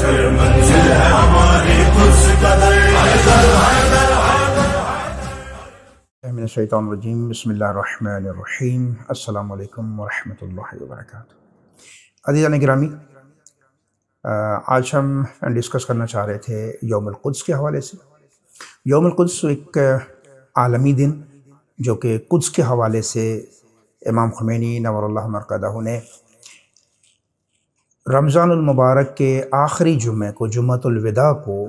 منزل ہے ہماری قدس کا در من الشیطان الرجیم بسم اللہ الرحمن الرحیم السلام علیکم ورحمۃ اللہ وبرکاتہ۔ عزیزان گرامی، آج ہم ڈسکس کرنا چاہ رہے تھے یوم القدس کے حوالے سے۔ یوم القدس ایک عالمی دن جو کہ قدس کے حوالے سے امام خمینی نور اللہ مرقدہ نے رمضان المبارک کے آخری جمعے کو، جمعۃ الوداع کو،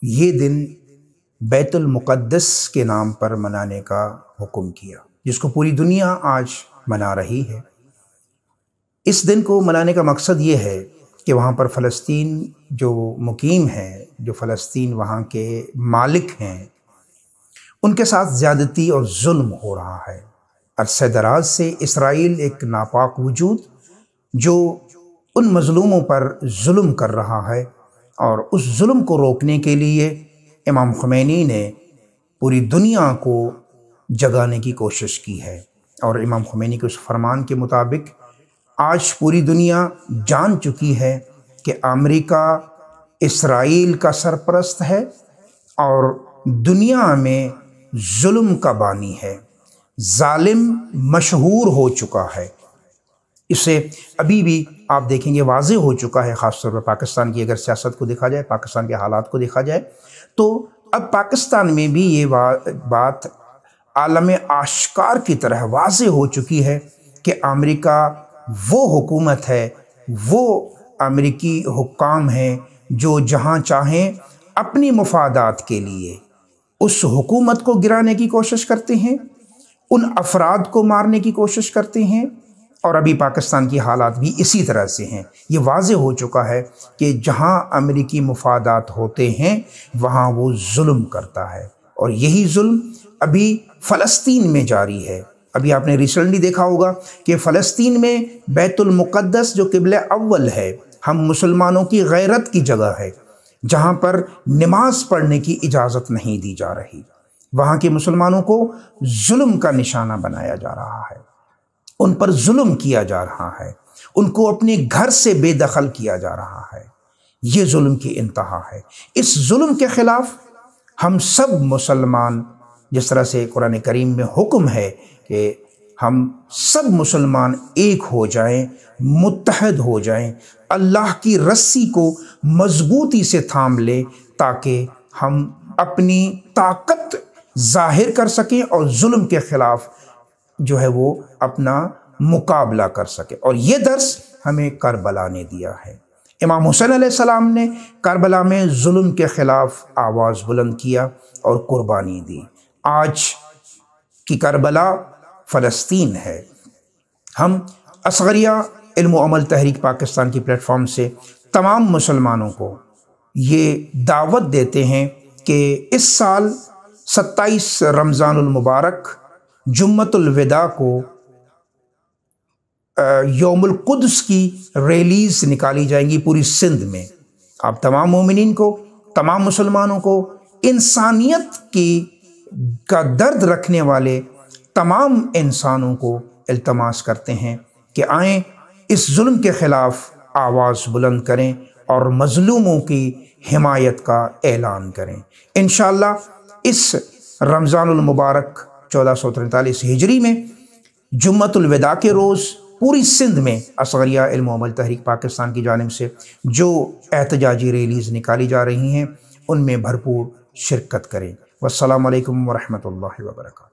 یہ دن بیت المقدس کے نام پر منانے کا حکم کیا، جس کو پوری دنیا آج منا رہی ہے۔ اس دن کو منانے کا مقصد یہ ہے کہ وہاں پر فلسطین جو مقیم ہیں، جو فلسطین وہاں کے مالک ہیں، ان کے ساتھ زیادتی اور ظلم ہو رہا ہے۔ عرصہ دراز سے اسرائیل ایک ناپاک وجود جو ان مظلوموں پر ظلم کر رہا ہے، اور اس ظلم کو روکنے کے لیے امام خمینی نے پوری دنیا کو جگانے کی کوشش کی ہے۔ اور امام خمینی کے اس فرمان کے مطابق آج پوری دنیا جان چکی ہے کہ امریکہ اسرائیل کا سرپرست ہے اور دنیا میں ظلم کا بانی ہے، ظالم مشہور ہو چکا ہے۔ اسے ابھی بھی آپ دیکھیں گے واضح ہو چکا ہے، خاص طور پر پاکستان کی اگر سیاست کو دیکھا جائے، پاکستان کے حالات کو دیکھا جائے، تو اب پاکستان میں بھی یہ بات عالم آشکار کی طرح واضح ہو چکی ہے کہ امریکہ وہ حکومت ہے، وہ امریکی حکام ہیں جو جہاں چاہیں اپنی مفادات کے لیے اس حکومت کو گرانے کی کوشش کرتے ہیں، ان افراد کو مارنے کی کوشش کرتے ہیں، اور ابھی پاکستان کی حالات بھی اسی طرح سے ہیں۔ یہ واضح ہو چکا ہے کہ جہاں امریکی مفادات ہوتے ہیں وہاں وہ ظلم کرتا ہے، اور یہی ظلم ابھی فلسطین میں جاری ہے۔ ابھی آپ نے ریسنٹلی دیکھا ہوگا کہ فلسطین میں بیت المقدس جو قبلہ اول ہے، ہم مسلمانوں کی غیرت کی جگہ ہے، جہاں پر نماز پڑھنے کی اجازت نہیں دی جا رہی، وہاں کے مسلمانوں کو ظلم کا نشانہ بنایا جا رہا ہے، ان پر ظلم کیا جا رہا ہے، ان کو اپنے گھر سے بے دخل کیا جا رہا ہے۔ یہ ظلم کی انتہا ہے۔ اس ظلم کے خلاف ہم سب مسلمان، جس طرح سے قرآن کریم میں حکم ہے کہ ہم سب مسلمان ایک ہو جائیں، متحد ہو جائیں، اللہ کی رسی کو مضبوطی سے تھام لیں تاکہ ہم اپنی طاقت ظاہر کر سکیں اور ظلم کے خلاف جو ہے وہ اپنا مقابلہ کر سکے۔ اور یہ درس ہمیں کربلا نے دیا ہے۔ امام حسین علیہ السلام نے کربلا میں ظلم کے خلاف آواز بلند کیا اور قربانی دی۔ آج کی کربلا فلسطین ہے۔ ہم اصغریہ علم و عمل تحریک پاکستان کی پلیٹ فارم سے تمام مسلمانوں کو یہ دعوت دیتے ہیں کہ اس سال 27 رمضان المبارک جمعۃ الوداع کو یوم القدس کی ریلیز نکالی جائیں گی پوری سندھ میں۔ آپ تمام مومنین کو، تمام مسلمانوں کو، انسانیت کا درد رکھنے والے تمام انسانوں کو التماس کرتے ہیں کہ آئیں اس ظلم کے خلاف آواز بلند کریں اور مظلوموں کی حمایت کا اعلان کریں۔ انشاءاللہ اس رمضان المبارک 1443 ہجری میں جمعۃ الوداع کے روز پوری سندھ میں اصغریہ علم و عمل تحریک پاکستان کی جانب سے جو احتجاجی ریلیز نکالی جا رہی ہیں ان میں بھرپور شرکت کریں۔ والسلام علیکم ورحمۃ اللہ وبرکاتہ۔